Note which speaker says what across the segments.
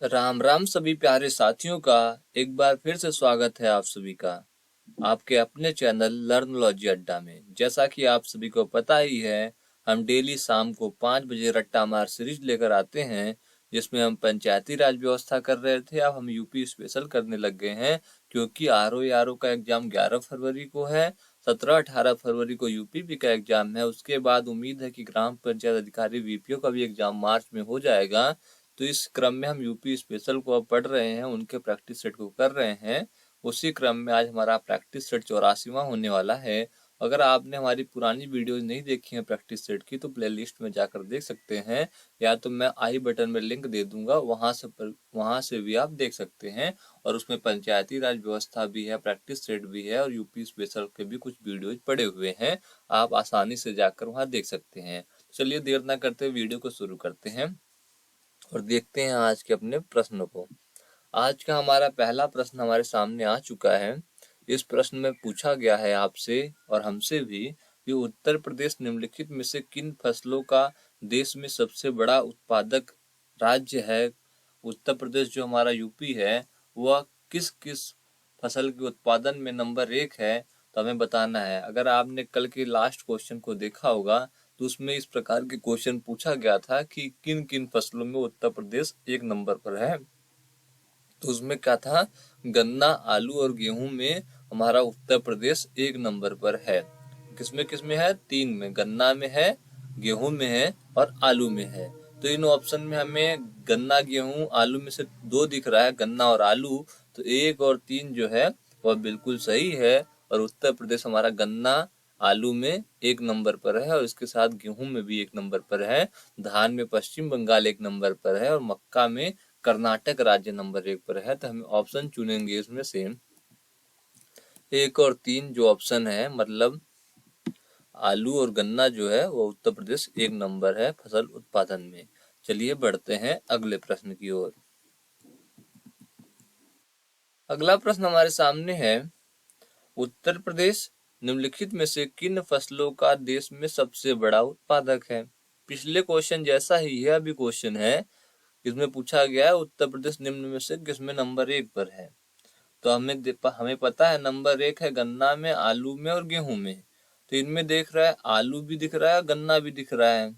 Speaker 1: राम राम सभी प्यारे साथियों का एक बार फिर से स्वागत है आप सभी का आपके अपने चैनल लर्नोलॉजी अड्डा में। जैसा कि आप सभी को पता ही है, हम डेली शाम को 5 बजे रट्टा मार सीरीज लेकर आते हैं, जिसमें हम पंचायती राज व्यवस्था कर रहे थे। अब हम यूपी स्पेशल करने लग गए हैं, क्योंकि आरओ का एग्जाम 11 फरवरी को है। 17-18 फरवरी को यूपीपी का एग्जाम है। उसके बाद उम्मीद है कि ग्राम पंचायत अधिकारी वीपीओ का भी एग्जाम मार्च में हो जाएगा। तो इस क्रम में हम यूपी स्पेशल को अब पढ़ रहे हैं, उनके प्रैक्टिस सेट को कर रहे हैं। उसी क्रम में आज हमारा प्रैक्टिस सेट 84वां होने वाला है। अगर आपने हमारी पुरानी वीडियोज नहीं देखी है प्रैक्टिस सेट की, तो प्लेलिस्ट में जाकर देख सकते हैं, या तो मैं आई बटन में लिंक दे दूंगा, वहां से भी आप देख सकते हैं। और उसमें पंचायती राज व्यवस्था भी है, प्रैक्टिस सेट भी है, और यूपी स्पेशल के भी कुछ वीडियोज पड़े हुए हैं। आप आसानी से जाकर वहां देख सकते हैं। चलिए देर ना करते वीडियो को शुरू करते हैं और देखते हैं आज के अपने प्रश्नों को। आज का हमारा पहला प्रश्न हमारे सामने आ चुका है। इस प्रश्न में पूछा गया है आपसे और हमसे भी कि उत्तर प्रदेश निम्नलिखित में से किन फसलों का देश में सबसे बड़ा उत्पादक राज्य है। उत्तर प्रदेश जो हमारा यूपी है, वह किस किस फसल के उत्पादन में नंबर 1 है, तो हमें बताना है। अगर आपने कल के लास्ट क्वेश्चन को देखा होगा, तो उसमें इस प्रकार के क्वेश्चन पूछा गया था कि किन किन फसलों में उत्तर प्रदेश 1 नंबर पर है। तो उसमें क्या था, गन्ना, आलू और गेहूं में हमारा उत्तर प्रदेश 1 नंबर पर है। किसमें है? 3 में, गन्ना में है, गेहूं में है और आलू में है। तो इन ऑप्शन में हमें गन्ना, गेहूं, आलू में से 2 दिख रहा है, गन्ना और आलू। तो 1 और 3 जो है वह बिल्कुल सही है, और उत्तर प्रदेश हमारा गन्ना, आलू में 1 नंबर पर है, और इसके साथ गेहूं में भी 1 नंबर पर है। धान में पश्चिम बंगाल 1 नंबर पर है, और मक्का में कर्नाटक राज्य नंबर 1 पर है। तो हम ऑप्शन चुनेंगे इसमें से 1 और 3 जो ऑप्शन है, मतलब आलू और गन्ना जो है वो उत्तर प्रदेश 1 नंबर है फसल उत्पादन में। चलिए बढ़ते हैं अगले प्रश्न की ओर। अगला प्रश्न हमारे सामने है, उत्तर प्रदेश निम्नलिखित में से किन फसलों का देश में सबसे बड़ा उत्पादक है। पिछले क्वेश्चन जैसा ही यह भी क्वेश्चन है। इसमें पूछा गया है उत्तर प्रदेश निम्न में से किसमें नंबर 1 पर है। तो हमें पता है नंबर 1 है गन्ना में, आलू में और गेहूं में। तो इनमें देख रहा है आलू भी दिख रहा है, गन्ना भी दिख रहा है।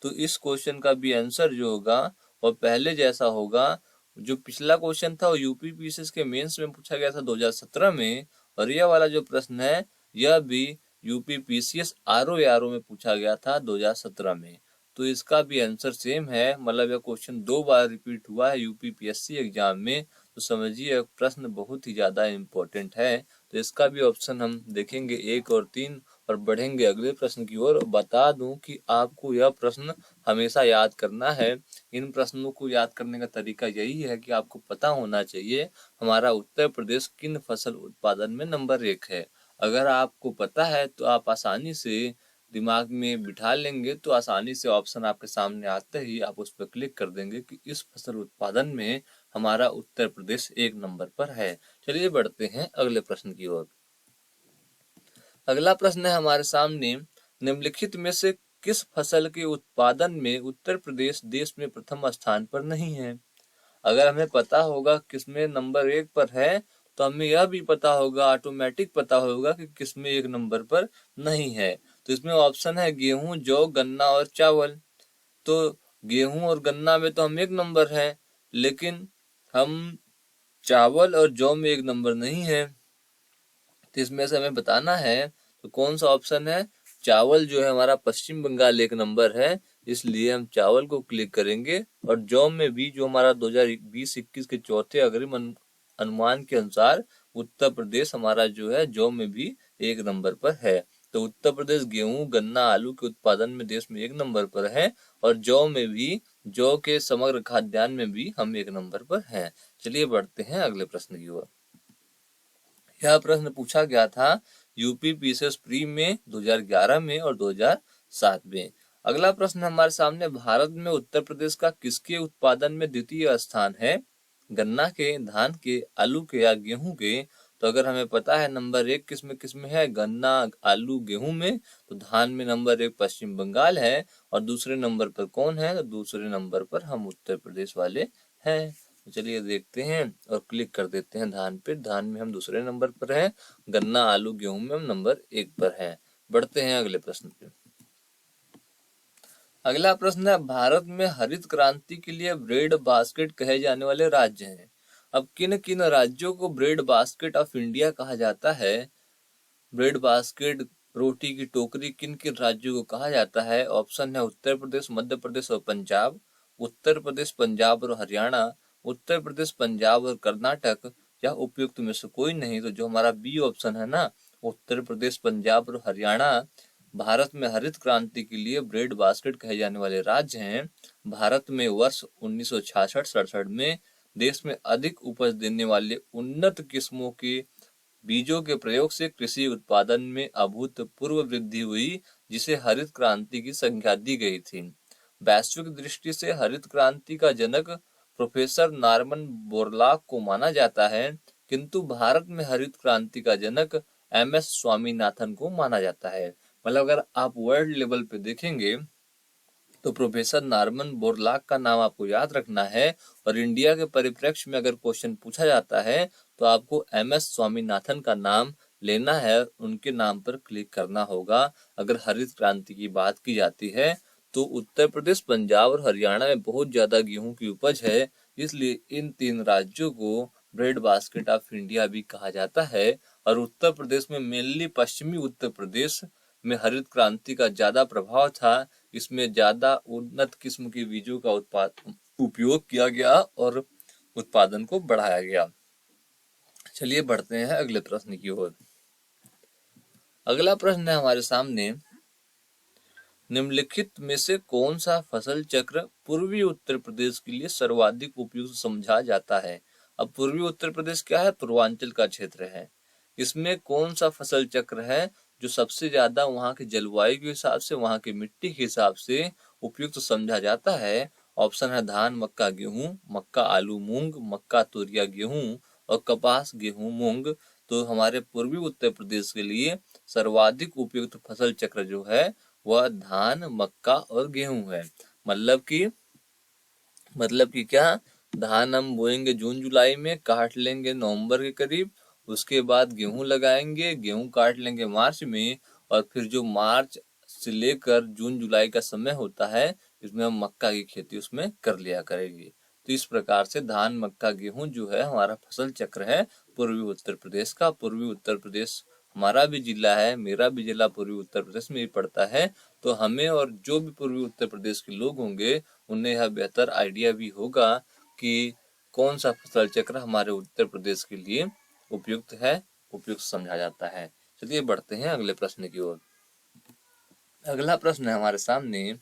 Speaker 1: तो इस क्वेश्चन का भी आंसर जो होगा वो पहले जैसा होगा। जो पिछला क्वेश्चन था वो यूपी पीसीएस के मेंस में पूछा गया था 2017 में, और यह वाला जो प्रश्न है यह भी यूपी पीसीएस आरओ में पूछा गया था 2017 में। तो इसका भी आंसर सेम है, मतलब यह क्वेश्चन 2 बार रिपीट हुआ है यूपी पीएससी एग्जाम में। तो समझिए प्रश्न बहुत ही ज्यादा इम्पोर्टेंट है। तो इसका भी ऑप्शन हम देखेंगे 1 और 3, और बढ़ेंगे अगले प्रश्न की ओर। बता दूं कि आपको यह प्रश्न हमेशा याद करना है। इन प्रश्नों को याद करने का तरीका यही है कि आपको पता होना चाहिए हमारा उत्तर प्रदेश किन फसल उत्पादन में नंबर 1 है। अगर आपको पता है तो आप आसानी से दिमाग में बिठा लेंगे, तो आसानी से ऑप्शन आपके सामने आते ही आप उस पर क्लिक कर देंगे कि इस फसल उत्पादन में हमारा उत्तर प्रदेश 1 नंबर पर है। चलिए बढ़ते हैं अगले प्रश्न की ओर। अगला प्रश्न है हमारे सामने, निम्नलिखित में से किस फसल के उत्पादन में उत्तर प्रदेश देश में प्रथम स्थान पर नहीं है। अगर हमें पता होगा किसमें नंबर 1 पर है, तो हमें यह भी पता होगा, ऑटोमेटिक पता होगा कि किसमें 1 नंबर पर नहीं है। तो इसमें ऑप्शन है गेहूं, जौ, गन्ना और चावल। तो गेहूं और गन्ना में तो हम 1 नंबर है, लेकिन हम चावल और जौ में 1 नंबर नहीं है। तो इसमें से हमें बताना है तो कौन सा ऑप्शन है। चावल जो है हमारा पश्चिम बंगाल 1 नंबर है, इसलिए हम चावल को क्लिक करेंगे। और जौ में भी जो हमारा 2020-21 के चौथे अग्रिम अनुमान के अनुसार उत्तर प्रदेश हमारा जो है जौ में भी 1 नंबर पर है। तो उत्तर प्रदेश गेहूं, गन्ना, आलू के उत्पादन में देश में 1 नंबर पर है, और जौ में भी, जौ के समग्र खाद्यान्न में भी हम 1 नंबर पर हैं। चलिए बढ़ते हैं अगले प्रश्न की ओर। यह प्रश्न पूछा गया था यूपी पीसीएस प्री में 2011 में और 2007 में। अगला प्रश्न हमारे सामने, भारत में उत्तर प्रदेश का किसके उत्पादन में द्वितीय स्थान है। गन्ना के, धान के, आलू के या गेहूं के। तो अगर हमें पता है नंबर 1 किसमें है, गन्ना, आलू, गेहूं में, तो धान में नंबर 1 पश्चिम बंगाल है, और दूसरे नंबर पर कौन है, तो दूसरे नंबर पर हम उत्तर प्रदेश वाले हैं। चलिए देखते हैं और क्लिक कर देते हैं धान पे। धान में हम दूसरे नंबर पर हैं, गन्ना आलू गेहूं में हम नंबर 1 पर हैं। बढ़ते हैं अगले प्रश्न पे। अगला प्रश्न है, भारत में हरित क्रांति के लिए ब्रेड बास्केट कहे जाने वाले राज्य हैं। अब किन किन राज्यों को ब्रेड बास्केट ऑफ इंडिया कहा जाता है? ब्रेड बास्केट, रोटी की टोकरी, किन किन राज्यों को कहा जाता है? ऑप्शन है उत्तर प्रदेश, मध्य प्रदेश और पंजाब, उत्तर प्रदेश, पंजाब और हरियाणा, उत्तर प्रदेश, पंजाब और कर्नाटक, या उपयुक्त में से कोई नहीं। तो जो हमारा बी ऑप्शन है ना, उत्तर प्रदेश, पंजाब और हरियाणा भारत में हरित क्रांति के लिए ब्रेड बास्केट कहे जाने वाले राज्य हैं। भारत में वर्ष 1966-67 में देश में अधिक उपज देने वाले उन्नत किस्मों के बीजों के प्रयोग से कृषि उत्पादन में अभूतपूर्व वृद्धि हुई, जिसे हरित क्रांति की संज्ञा दी गई थी। वैश्विक दृष्टि से हरित क्रांति का जनक प्रोफेसर नॉर्मन बोरलॉग को माना जाता है, किंतु भारत में हरित क्रांति का जनक एम.एस. स्वामीनाथन को माना जाता है। मतलब अगर आप वर्ल्ड लेवल पे देखेंगे तो प्रोफेसर नॉर्मन बोरलॉग का नाम आपको याद रखना है, और इंडिया के परिप्रेक्ष्य में अगर क्वेश्चन पूछा जाता है तो आपको एम.एस. स्वामीनाथन का नाम लेना है, उनके नाम पर क्लिक करना होगा। अगर हरित क्रांति की बात की जाती है तो उत्तर प्रदेश, पंजाब और हरियाणा में बहुत ज्यादा गेहूं की उपज है, इसलिए इन 3 राज्यों को ब्रेड बास्केट ऑफ इंडिया भी कहा जाता है। और उत्तर प्रदेश में मेनली पश्चिमी उत्तर प्रदेश में हरित क्रांति का ज्यादा प्रभाव था। इसमें ज्यादा उन्नत किस्म के बीजों का उपयोग किया गया और उत्पादन को बढ़ाया गया। चलिए बढ़ते हैं अगले प्रश्न की ओर। अगला प्रश्न है हमारे सामने, निम्नलिखित में से कौन सा फसल चक्र पूर्वी उत्तर प्रदेश के लिए सर्वाधिक उपयुक्त समझा जाता है? अब पूर्वी उत्तर प्रदेश क्या है? पूर्वांचल का क्षेत्र है। इसमें कौन सा फसल चक्र है जो सबसे ज्यादा वहां के जलवायु के हिसाब से, वहां की मिट्टी के हिसाब से उपयुक्त समझा जाता है? ऑप्शन है धान, मक्का, गेहूं, मक्का, आलू, मूंग, मक्का, तूरिया, गेहूं और कपास, गेहूं, मूंग। तो हमारे पूर्वी उत्तर प्रदेश के लिए सर्वाधिक उपयुक्त फसल चक्र जो है वह धान, मक्का और गेहूं है। मतलब कि क्या, धान हम बोएंगे जून जुलाई में, काट लेंगे नवंबर के करीब, उसके बाद गेहूं लगाएंगे, गेहूं काट लेंगे मार्च में, और फिर जो मार्च से लेकर जून जुलाई का समय होता है इसमें हम मक्का की खेती उसमें कर लिया करेंगे। तो इस प्रकार से धान, मक्का, गेहूं जो है हमारा फसल चक्र है पूर्वी उत्तर प्रदेश का। पूर्वी उत्तर प्रदेश हमारा भी जिला है, मेरा भी जिला पूर्वी उत्तर प्रदेश में ही पड़ता है। तो हमें और जो भी पूर्वी उत्तर प्रदेश के लोग होंगे उन्हें यह बेहतर आइडिया भी होगा कि कौन सा फसल चक्र हमारे उत्तर प्रदेश के लिए उपयुक्त है, उपयुक्त समझा जाता है। चलिए बढ़ते हैं अगले प्रश्न की ओर। अगला प्रश्न है हमारे सामने,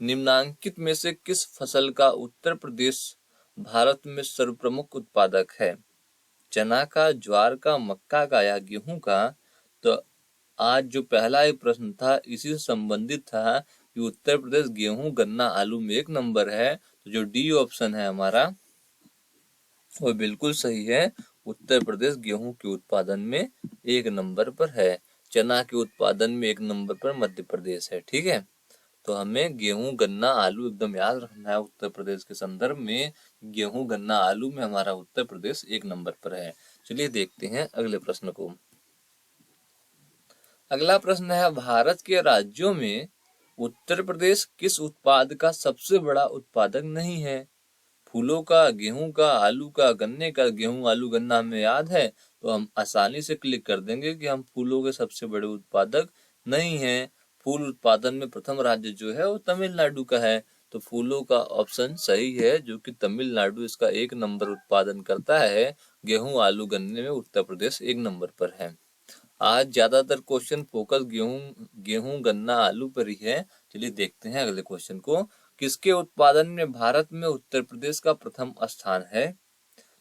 Speaker 1: निम्नांकित में से किस फसल का उत्तर प्रदेश भारत में सर्वप्रमुख उत्पादक है? चना का, ज्वार का, मक्का का या गेहूं का? तो आज जो पहला ही प्रश्न था इसी से संबंधित था कि उत्तर प्रदेश गेहूं, गन्ना, आलू में 1 नंबर है। तो जो डी ऑप्शन है हमारा वो बिल्कुल सही है। उत्तर प्रदेश गेहूं के उत्पादन में 1 नंबर पर है। चना के उत्पादन में 1 नंबर पर मध्य प्रदेश है। ठीक है, तो हमें गेहूं, गन्ना, आलू एकदम याद रखना है। उत्तर प्रदेश के संदर्भ में गेहूं, गन्ना, आलू में हमारा उत्तर प्रदेश 1 नंबर पर है। चलिए देखते हैं अगले प्रश्न को। अगला प्रश्न है, भारत के राज्यों में उत्तर प्रदेश किस उत्पाद का सबसे बड़ा उत्पादक नहीं है? फूलों का, गेहूं का, आलू का, गन्ने का? गेहूं, आलू, गन्ना हमें याद है, तो हम आसानी से क्लिक कर देंगे कि हम फूलों के सबसे बड़े उत्पादक नहीं हैं। फूल उत्पादन में प्रथम राज्य जो है वो तमिलनाडु का है। तो फूलों का ऑप्शन सही है, जो कि तमिलनाडु इसका 1 नंबर उत्पादन करता है। गेहूं, आलू, गन्ने में उत्तर प्रदेश 1 नंबर पर है। आज ज्यादातर क्वेश्चन फोकस गेहूं, गन्ना, आलू पर ही है। चलिए देखते हैं अगले क्वेश्चन को। किसके उत्पादन में भारत में उत्तर प्रदेश का प्रथम स्थान है?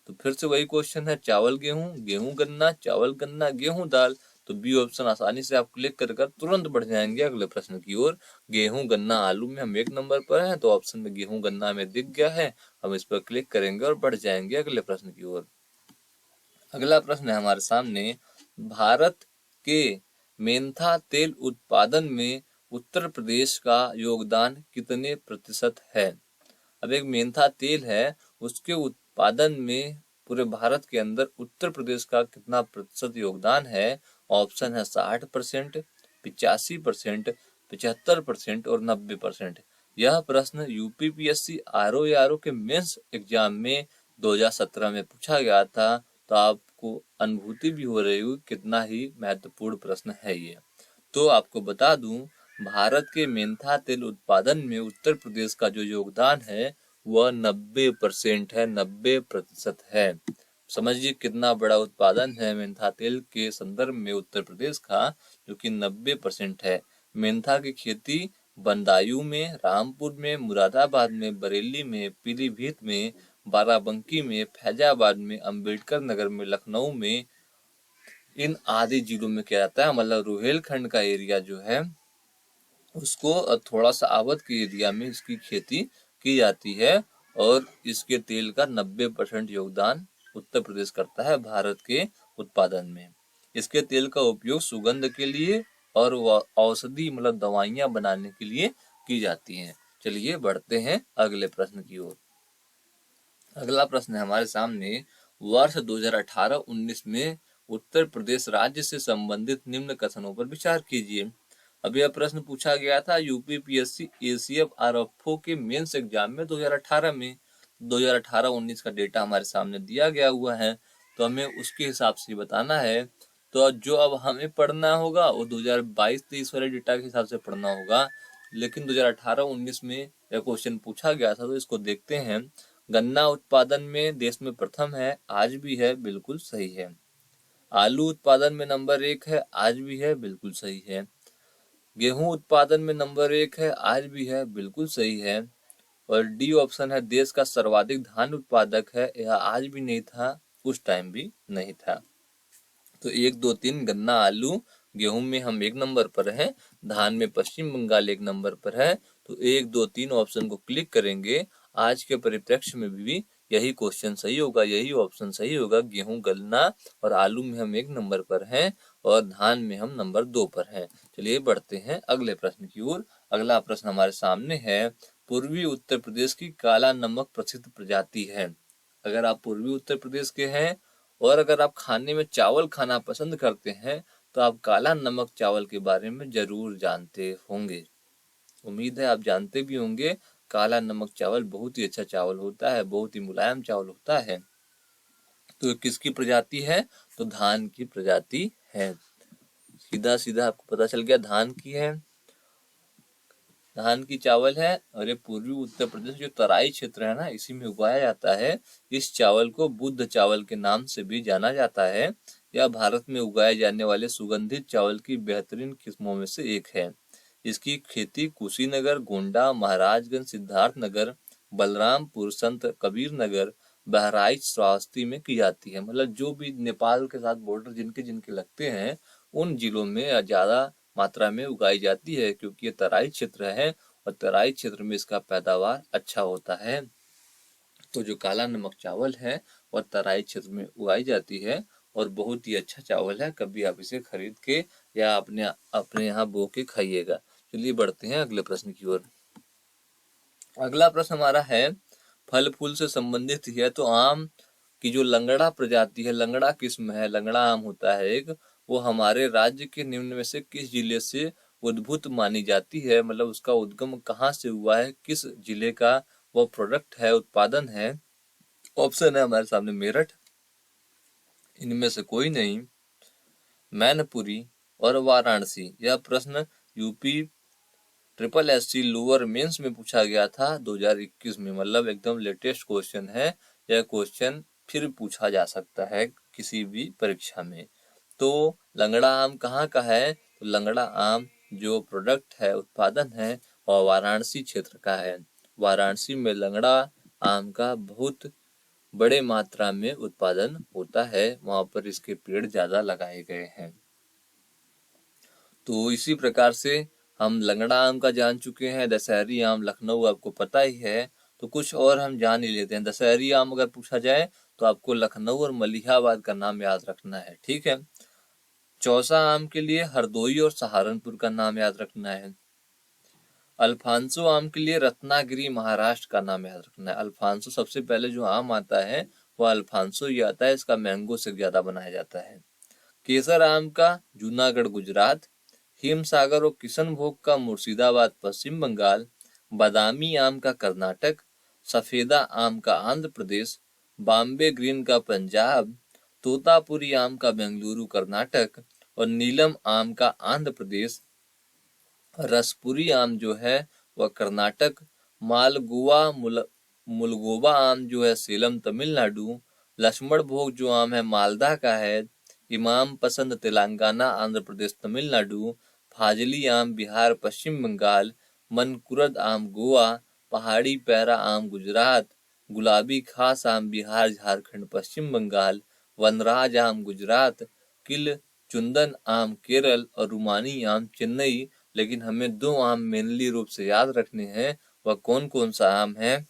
Speaker 1: तो फिर से वही क्वेश्चन है, चावल गेहूं, गेहूं गन्ना, चावल गन्ना, गेहूं दाल। तो बी ऑप्शन आसानी से आप क्लिक कर तुरंत बढ़ जाएंगे अगले प्रश्न की ओर। गेहूं, गन्ना, आलू में हम 1 नंबर पर हैं, तो ऑप्शन में गेहूं, गन्ना हमें दिख गया है, हम इस पर क्लिक करेंगे और बढ़ जाएंगे अगले प्रश्न की ओर। अगला प्रश्न है हमारे सामने, भारत के मेंथा तेल उत्पादन में उत्तर प्रदेश का योगदान कितने प्रतिशत है? अब एक मेंथा तेल है, उसके उत्पादन में पूरे भारत के अंदर उत्तर प्रदेश का कितना प्रतिशत योगदान है? ऑप्शन है 60%, 85%, 75% और 90%। यह प्रश्न यूपीपीएससी आरओ के मेंस एग्जाम में 2017 में पूछा गया था, तो आपको अनुभूति भी हो रही होगी कितना ही महत्वपूर्ण प्रश्न है ये। तो आपको बता दूं, भारत के मेंथा तेल उत्पादन में उत्तर प्रदेश का जो योगदान है वह 90% है, 90% है। समझिए कितना बड़ा उत्पादन है मेंथा तेल के संदर्भ में उत्तर प्रदेश का, जो कि 90% है। मेंथा की खेती बदायूं में, रामपुर में, मुरादाबाद में, बरेली में, पीलीभीत में, बाराबंकी में, फैजाबाद में, अंबेडकर नगर में, लखनऊ में, इन आदि जिलों में किया जाता है। मतलब रुहेलखंड का एरिया जो है उसको थोड़ा सा अवध के एरिया में इसकी खेती की जाती है, और इसके तेल का 90% योगदान उत्तर प्रदेश करता है भारत के उत्पादन में। इसके तेल का उपयोग सुगंध के लिए और औषधि मतलब दवाइयां बनाने के लिए की जाती हैं। चलिए बढ़ते हैं अगले प्रश्न की ओर। अगला प्रश्न है हमारे सामने, वर्ष 2018-19 में उत्तर प्रदेश राज्य से संबंधित निम्न कथनों पर विचार कीजिए। अब यह प्रश्न पूछा गया था यूपीपीएससी एसीएफ आरएफओ के मेंस एग्जाम में 2018 में। 2018-19 का डेटा हमारे सामने दिया गया हुआ है, तो हमें उसके हिसाब से बताना है। तो जो अब हमें पढ़ना होगा वो 2022-23 वाले डेटा के हिसाब से पढ़ना होगा, लेकिन 2018-19 में यह क्वेश्चन पूछा गया था, तो इसको देखते हैं। गन्ना उत्पादन में देश में प्रथम है, आज भी है, बिल्कुल सही है। आलू उत्पादन में नंबर 1 है, आज भी है, बिल्कुल सही है। गेहूं उत्पादन में नंबर 1 है, आज भी है, बिल्कुल सही है। और डी ऑप्शन है, देश का सर्वाधिक धान उत्पादक है, यह आज भी नहीं था, उस टाइम भी नहीं था। तो 1, 2, 3 गन्ना, आलू, गेहूं में हम 1 नंबर पर हैं, धान में पश्चिम बंगाल 1 नंबर पर है। तो 1, 2, 3 ऑप्शन को क्लिक करेंगे, आज के परिप्रेक्ष्य में भी यही क्वेश्चन सही होगा, यही ऑप्शन सही होगा। गेहूं, गन्ना और आलू में हम 1 नंबर पर हैं, और धान में हम नंबर 2 पर हैं। चलिए बढ़ते हैं अगले प्रश्न की ओर। अगला प्रश्न हमारे सामने है, पूर्वी उत्तर प्रदेश की काला नमक प्रसिद्ध प्रजाति है। अगर आप पूर्वी उत्तर प्रदेश के हैं और अगर आप खाने में चावल खाना पसंद करते हैं, तो आप काला नमक चावल के बारे में जरूर जानते होंगे। उम्मीद है आप जानते भी होंगे। काला नमक चावल बहुत ही अच्छा चावल होता है, बहुत ही मुलायम चावल होता है। तो किसकी प्रजाति है? तो धान की प्रजाति है। सीधा सीधा आपको पता चल गया, धान की है, धान की चावल है। और ये पूर्वी उत्तर प्रदेश जो तराई क्षेत्र है ना, इसी में उगाया जाता है। इस चावल को बुद्ध चावल के नाम से भी जाना जाता है। यह भारत में उगाए जाने वाले सुगंधित चावल की बेहतरीन किस्मों में से एक है। इसकी खेती कुशीनगर, गोंडा, महाराजगंज, सिद्धार्थनगर, बलरामपुर, संत कबीर नगर, बहराइच, श्रावस्ती में की जाती है। मतलब जो भी नेपाल के साथ बॉर्डर जिनके जिनके लगते हैं, उन जिलों में ज्यादा मात्रा में उगाई जाती है, क्योंकि ये तराई क्षेत्र है और तराई क्षेत्र में इसका पैदावार अच्छा होता है। तो जो काला नमक चावल है वह तराई क्षेत्र में उगाई जाती है और बहुत ही अच्छा चावल है। कभी आप इसे खरीद के या अपने यहाँ बो के खाइएगा। चलिए बढ़ते हैं अगले प्रश्न की ओर। अगला प्रश्न हमारा है, फल फूल से संबंधित है। तो आम की जो लंगड़ा प्रजाति है, लंगड़ा किस्म है, लंगड़ा आम होता है एक, वो हमारे राज्य के निम्न में से किस जिले से उद्भूत मानी जाती है? मतलब उसका उद्गम कहाँ से हुआ है, किस जिले का वो प्रोडक्ट है, उत्पादन है? ऑप्शन है हमारे सामने, मेरठ, इनमें से कोई नहीं, मैनपुरी और वाराणसी। यह प्रश्न यूपी SSSC लोअर मेंस में पूछा गया था 2021 में। मतलब एकदम लेटेस्ट क्वेश्चन है। यह क्वेश्चन फिर पूछा जा सकता है किसी भी परीक्षा में। तो लंगड़ा आम कहाँ का है? तो लंगड़ा आम जो प्रोडक्ट है, उत्पादन है, और वाराणसी क्षेत्र का है। वाराणसी में लंगड़ा आम का बहुत बड़े मात्रा में उत्पादन होता है, वहां पर इसके पेड़ ज्यादा लगाए गए हैं। तो इसी प्रकार से हम लंगड़ा आम का जान चुके हैं। दशहरी आम लखनऊ आपको पता ही है। तो कुछ और हम जान ही लेते हैं। दशहरी आम अगर पूछा जाए तो आपको लखनऊ और मलिहाबाद का नाम याद रखना है, ठीक है। चौसा आम के लिए हरदोई और सहारनपुर का नाम याद रखना है। अल्फांसो आम के लिए रत्नागिरी महाराष्ट्र का नाम याद रखना है। अल्फांसो सबसे पहले जो आम आता है वो अल्फांसो ही आता है, इसका मैंगो से ज्यादा बनाया जाता है। केसर आम का जूनागढ़ गुजरात, हिमसागर और किशनभोग का मुर्शिदाबाद पश्चिम बंगाल, बादामी आम का कर्नाटक, सफेदा आम का आंध्र प्रदेश, बॉम्बे ग्रीन का पंजाब, तोतापुरी आम का बेंगलुरु कर्नाटक और नीलम आम का आंध्र प्रदेश, रसपुरी आम जो है वह कर्नाटक, मालगोवा मुलगोवा आम जो है सेलम तमिलनाडु, लक्ष्मण भोग जो आम है मालदा का है, इमाम पसंद तेलंगाना आंध्र प्रदेश तमिलनाडु, फाजली आम बिहार पश्चिम बंगाल, मनकुरद आम गोवा, पहाड़ी पैरा आम गुजरात, गुलाबी खास आम बिहार झारखंड पश्चिम बंगाल, वनराज आम गुजरात, किल चुंदन आम केरल और रुमानी आम चेन्नई। लेकिन हमें दो आम मेनली रूप से याद रखने हैं, वह कौन कौन सा आम है?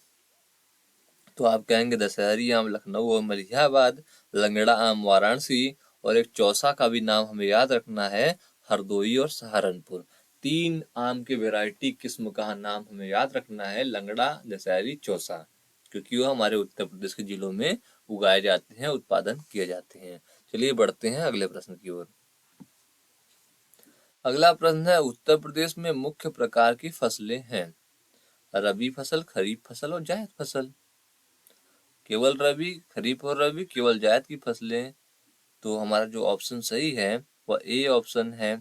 Speaker 1: तो आप कहेंगे दशहरी आम लखनऊ और मलिहाबाद, लंगड़ा आम वाराणसी और एक चौसा का भी नाम हमें याद रखना है, हरदोई और सहारनपुर। तीन आम के वैरायटी किस्म का नाम हमें याद रखना है, लंगड़ा, दशहरी, चौसा, क्योंकि वो हमारे उत्तर प्रदेश के जिलों में उगाए जाते हैं, उत्पादन किए जाते हैं। चलिए बढ़ते हैं अगले प्रश्न की ओर। अगला प्रश्न है, उत्तर प्रदेश में मुख्य प्रकार की फसलें हैं। रबी फसल, खरीफ फसल और जायद फसल। केवल रबी, खरीफ और रबी, केवल जायद की फसलें। तो हमारा जो ऑप्शन सही है वह ए ऑप्शन है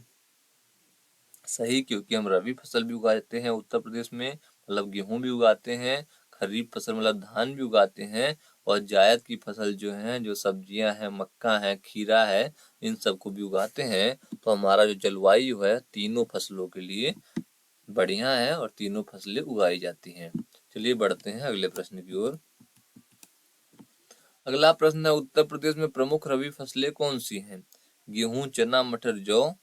Speaker 1: सही, क्योंकि हम रबी फसल भी उगाते हैं उत्तर प्रदेश में, मतलब गेहूं भी उगाते हैं, खरीफ फसल मतलब धान भी उगाते हैं, और जायद की फसल जो है, जो सब्जियां हैं, मक्का है, खीरा है, इन सबको भी उगाते हैं। तो हमारा जो जलवायु है तीनों फसलों के लिए बढ़िया है और तीनों फसलें उगाई जाती हैं। चलिए बढ़ते हैं अगले प्रश्न की ओर। अगला प्रश्न है, उत्तर प्रदेश में प्रमुख रबी फसलें कौन सी हैं? गेहूं, चना, मटर, जौ,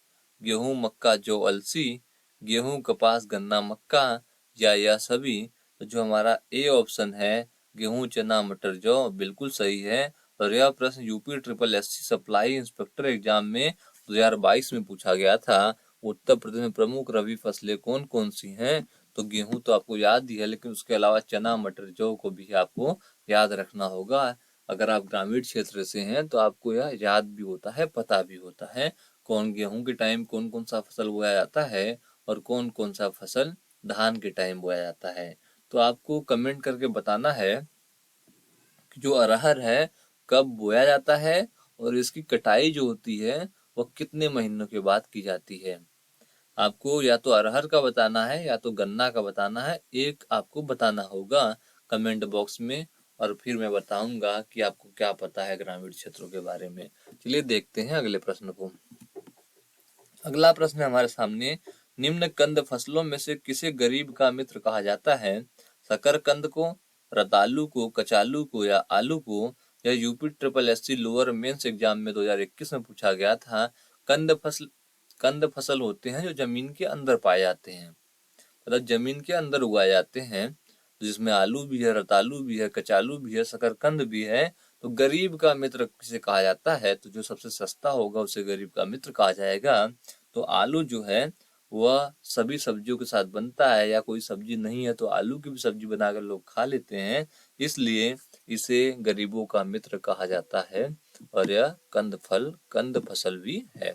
Speaker 1: गेहूं, मक्का, जौ, अलसी, गेहूं, कपास, गन्ना, मक्का, या यह सभी। तो जो हमारा ए ऑप्शन है गेहूं, चना, मटर, जौ, बिल्कुल सही है। और यह प्रश्न UP triple SC supply inspector exam में 2022 में पूछा गया था। उत्तर प्रदेश में प्रमुख रबी फसलें कौन कौन सी हैं? तो गेहूं तो आपको याद ही है, लेकिन उसके अलावा चना, मटर, जौ को भी आपको याद रखना होगा। अगर आप ग्रामीण क्षेत्र से हैं तो आपको यह याद भी होता है, पता भी होता है कौन गेहूं के टाइम कौन कौन सा फसल बोया जाता है और कौन कौन सा फसल धान के टाइम बोया जाता है। तो आपको कमेंट करके बताना है कि जो अरहर है कब बोया जाता है और इसकी कटाई जो होती है वह कितने महीनों के बाद की जाती है। आपको या तो अरहर का बताना है या तो गन्ना का बताना है, एक आपको बताना होगा कमेंट बॉक्स में, और फिर मैं बताऊंगा कि आपको क्या पता है ग्रामीण क्षेत्रों के बारे में। चलिए देखते हैं अगले प्रश्न को। अगला प्रश्न है हमारे सामने, निम्न कंद फसलों में से किसे गरीब का मित्र कहा जाता है? शकरकंद को, रतालू को, कचालू को या आलू को? यह UP triple SC lower mains exam में 2021 में पूछा गया था। कंद फसल होते हैं जो जमीन के अंदर पाए जाते हैं, मतलब जमीन के अंदर उगाए जाते हैं, जिसमें आलू भी है, रतालू भी है, कचालू भी है, शकरकंद भी है। तो गरीब का मित्र किसे कहा जाता है? तो जो सबसे सस्ता होगा उसे गरीब का मित्र कहा जाएगा। तो आलू जो है वह सभी सब्जियों के साथ बनता है, या कोई सब्जी नहीं है तो आलू की भी सब्जी बनाकर लोग खा लेते हैं, इसलिए इसे गरीबों का मित्र कहा जाता है। और यह कंद फसल भी है।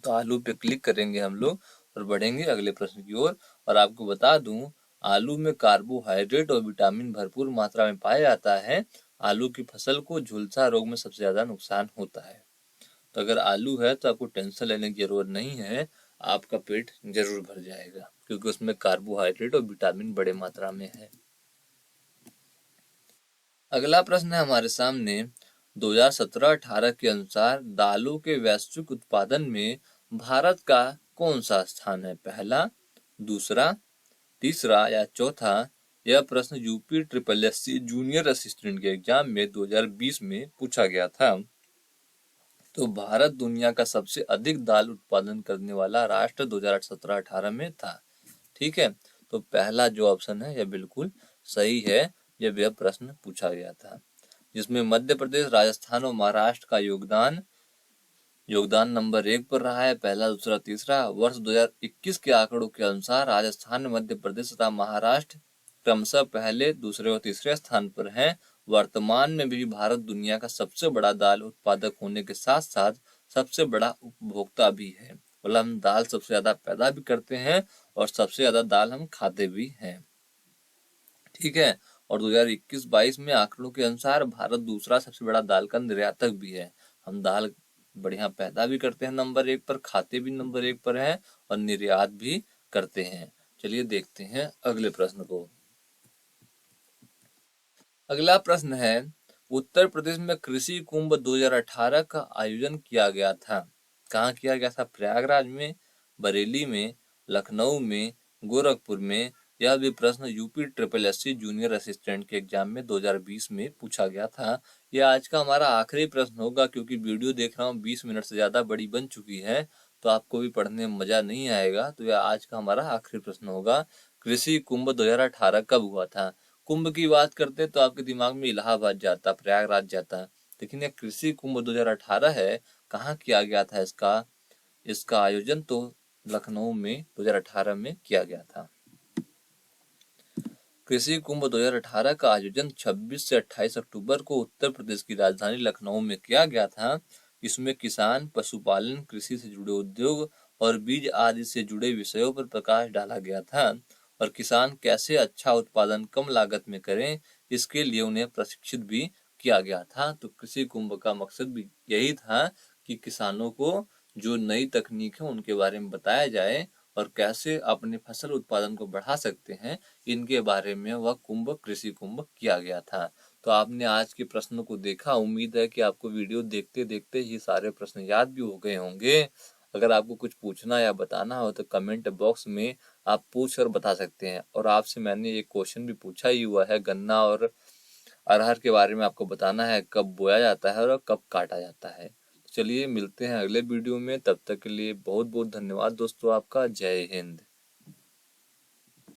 Speaker 1: तो आलू पे क्लिक करेंगे हम लोग और बढ़ेंगे अगले प्रश्न की ओर। और आपको बता दूं, आलू में कार्बोहाइड्रेट और विटामिन भरपूर मात्रा में पाया जाता है। आलू की फसल को झुलसा रोग में सबसे ज्यादा नुकसान होता है। तो अगर आलू है तो आपको टेंशन लेने की जरूरत नहीं है, आपका पेट जरूर भर जाएगा, क्योंकि उसमें कार्बोहाइड्रेट और विटामिन बड़े मात्रा में है। अगला प्रश्न है हमारे सामने, 2017-18 के अनुसार दालों के वैश्विक उत्पादन में भारत का कौन सा स्थान है? पहला, दूसरा, तीसरा या चौथा? यह प्रश्न UP triple SC junior assistant के एग्जाम में 2020 में पूछा गया था। तो भारत दुनिया का सबसे अधिक दाल उत्पादन करने वाला राष्ट्र 2017-18 में था। ठीक है, तो पहला जो ऑप्शन है यह बिल्कुल सही है जब यह प्रश्न पूछा गया था, जिसमें मध्य प्रदेश, राजस्थान और महाराष्ट्र का योगदान योगदान नंबर 1 पर रहा है, पहला, दूसरा, तीसरा। वर्ष 2021 के आंकड़ों के अनुसार राजस्थान, मध्य प्रदेश तथा महाराष्ट्र क्रमशः पहले, दूसरे और तीसरे स्थान पर हैं। वर्तमान में भी भारत दुनिया का सबसे बड़ा दाल उत्पादक होने के साथ साथ सबसे बड़ा उपभोक्ता भी है। मतलब हम दाल सबसे ज्यादा पैदा भी करते हैं और सबसे ज्यादा दाल हम खाते भी हैं। ठीक है। और 2021-22 में आंकड़ों के अनुसार भारत दूसरा सबसे बड़ा दाल का निर्यातक भी है। हम दाल बढ़िया पैदा भी करते हैं, नंबर 1 पर, खाते भी नंबर 1 पर है और निर्यात भी करते हैं। चलिए देखते हैं अगले प्रश्न को। अगला प्रश्न है, उत्तर प्रदेश में कृषि कुंभ 2018 का आयोजन किया गया था। कहाँ किया गया था? प्रयागराज में, बरेली में, लखनऊ में, गोरखपुर में। यह भी प्रश्न यूपी SSSC जूनियर असिस्टेंट के एग्जाम में 2020 में पूछा गया था। यह आज का हमारा आखिरी प्रश्न होगा, क्योंकि वीडियो देख रहा हूँ 20 मिनट से ज्यादा बड़ी बन चुकी है, तो आपको भी पढ़ने में मजा नहीं आएगा। तो यह आज का हमारा आखिरी प्रश्न होगा, कृषि कुंभ 2018 कब हुआ था? कुंभ की बात करते तो आपके दिमाग में इलाहाबाद जाता, प्रयागराज जाता, लेकिन यह कृषि कुंभ 2018 है। कहाँ किया गया था इसका आयोजन? तो लखनऊ में 2018 में किया गया था। कृषि कुंभ 2018 का आयोजन 26 से 28 अक्टूबर को उत्तर प्रदेश की राजधानी लखनऊ में किया गया था। इसमें किसान, पशुपालन, कृषि से जुड़े उद्योग और बीज आदि से जुड़े विषयों पर प्रकाश डाला गया था और किसान कैसे अच्छा उत्पादन कम लागत में करें, इसके लिए उन्हें प्रशिक्षित भी किया गया था। तो कृषि कुंभ का मकसद भी यही था कि किसानों को जो नई तकनीक है उनके बारे में बताया जाए और कैसे अपने फसल उत्पादन को बढ़ा सकते हैं, इनके बारे में वह कृषि कुंभ किया गया था। तो आपने आज के प्रश्नों को देखा। उम्मीद है कि आपको वीडियो देखते देखते ही सारे प्रश्न याद भी हो गए होंगे। अगर आपको कुछ पूछना या बताना हो तो कमेंट बॉक्स में आप पूछ कर बता सकते हैं। और आपसे मैंने एक क्वेश्चन भी पूछा ही हुआ है, गन्ना और अरहर के बारे में आपको बताना है कब बोया जाता है और कब काटा जाता है। चलिए मिलते हैं अगले वीडियो में, तब तक के लिए बहुत बहुत धन्यवाद दोस्तों आपका। जय हिंद।